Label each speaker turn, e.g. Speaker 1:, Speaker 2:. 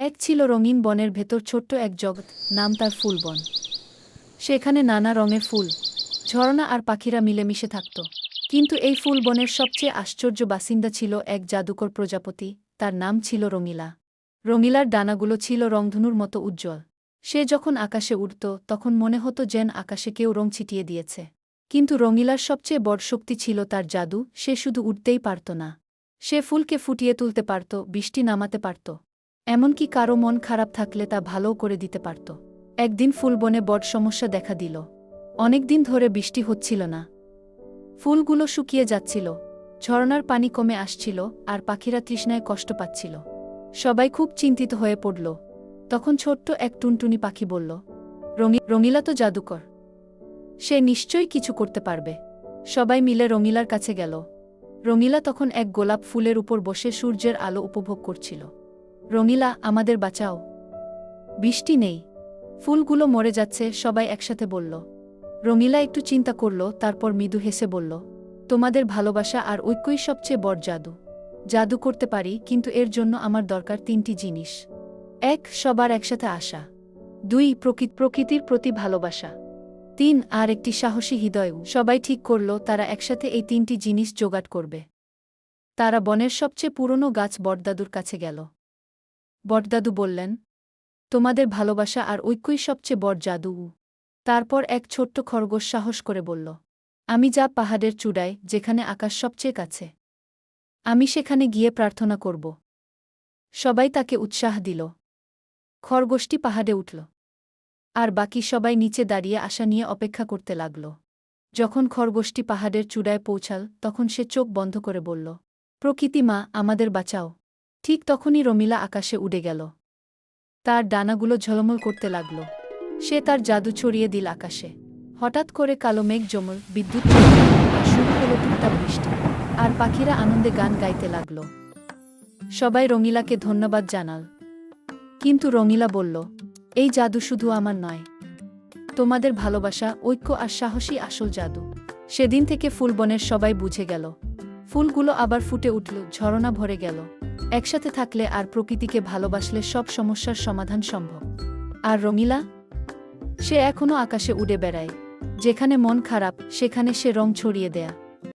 Speaker 1: এক ছিল রঙিন বনের ভেতর ছোট্ট এক জগৎ, নাম তার ফুলবন। সেখানে নানা রঙের ফুল, ঝর্ণা আর পাখিরা মিলেমিশে থাকত। কিন্তু এই ফুলবনের সবচেয়ে আশ্চর্য বাসিন্দা ছিল এক জাদুকর প্রজাপতি, তার নাম ছিল রঙিলা। রঙিলার ডানাগুলো ছিল রংধনুর মতো উজ্জ্বল। সে যখন আকাশে উড়ত তখন মনে হতো যেন আকাশে কেউ রং ছিটিয়ে দিয়েছে। কিন্তু রঙিলার সবচেয়ে বড় শক্তি ছিল তার জাদু, সে শুধু উড়তেই পারত না। সে ফুলকে ফুটিয়ে তুলতে পারত, বৃষ্টি নামাতে পারত, এমনকি কারো মন খারাপ থাকলে তা ভালোও করে দিতে পারত। একদিন ফুলবনে বড় সমস্যা দেখা দিল। অনেকদিন ধরে বৃষ্টি হচ্ছিল না। ফুলগুলো শুকিয়ে যাচ্ছিল, ঝর্ণার পানি কমে আসছিল, আর পাখিরা তৃষ্ণায় কষ্ট পাচ্ছিল। সবাই খুব চিন্তিত হয়ে পড়ল। তখন ছোট্ট এক টুনটুনি পাখি বলল, রঙিলা তো জাদুকর, সে নিশ্চয়ই কিছু করতে পারবে। সবাই মিলে রঙিলার কাছে গেল। রঙিলা তখন এক গোলাপ ফুলের উপর বসে সূর্যের আলো উপভোগ করছিল। রঙিলা, আমাদের বাঁচাও, বৃষ্টি নেই, ফুলগুলো মরে যাচ্ছে, সবাই একসাথে বলল। রঙিলা একটু চিন্তা করল, তারপর মৃদু হেসে বলল, তোমাদের ভালোবাসা আর ঐক্যই সবচেয়ে বড় জাদু। জাদু করতে পারি, কিন্তু এর জন্য আমার দরকার তিনটি জিনিস। 1. সবার একসাথে আসা। 2. প্রকৃতির প্রতি ভালোবাসা। 3. আর একটি সাহসী হৃদয়। সবাই ঠিক করল তারা একসাথে এই তিনটি জিনিস জোগাড় করবে। তারা বনের সবচেয়ে পুরনো গাছ বটদাদুর কাছে গেল। বটদাদু বললেন, তোমাদের ভালোবাসা আর ঐক্যই সবচেয়ে বড় জাদু। তারপর এক ছোট্ট খরগোশ সাহস করে বলল, আমি যাব পাহাড়ের চূড়ায়, যেখানে আকাশ সবচেয়ে কাছে। আমি সেখানে গিয়ে প্রার্থনা করব। সবাই তাকে উৎসাহ দিল। খরগোশটি পাহাড়ে উঠল, আর বাকি সবাই নিচে দাঁড়িয়ে আশা নিয়ে অপেক্ষা করতে লাগল। যখন খরগোশটি পাহাড়ের চূড়ায় পৌঁছাল তখন সে চোখ বন্ধ করে বলল, প্রকৃতি মা, আমাদের বাঁচাও। ঠিক তখনই রঙিলা আকাশে উড়ে গেল। তার ডানাগুলো ঝলমল করতে লাগল। সে তার জাদু ছড়িয়ে দিল আকাশে। হঠাৎ করে কালো মেঘ জমল, বিদ্যুৎ চমকাল, আর শুরু হলো টুকটাক বৃষ্টি। আর পাখিরা আনন্দে গান গাইতে লাগল। সবাই রঙিলাকে ধন্যবাদ জানাল। কিন্তু রঙিলা বলল, এই জাদু শুধু আমার নয়, তোমাদের ভালোবাসা, ঐক্য আর সাহসী আসল জাদু। সেদিন থেকে ফুলবনের সবাই বুঝে গেল। ফুলগুলো আবার ফুটে উঠল, ঝর্ণা ভরে গেল। একসাথে থাকলে আর প্রকৃতিকে ভালোবাসলে সব সমস্যার সমাধান সম্ভব। আর রঙিলা, সে এখনও আকাশে উড়ে বেড়ায়। যেখানে মন খারাপ সেখানে সে রং ছড়িয়ে দেয়া।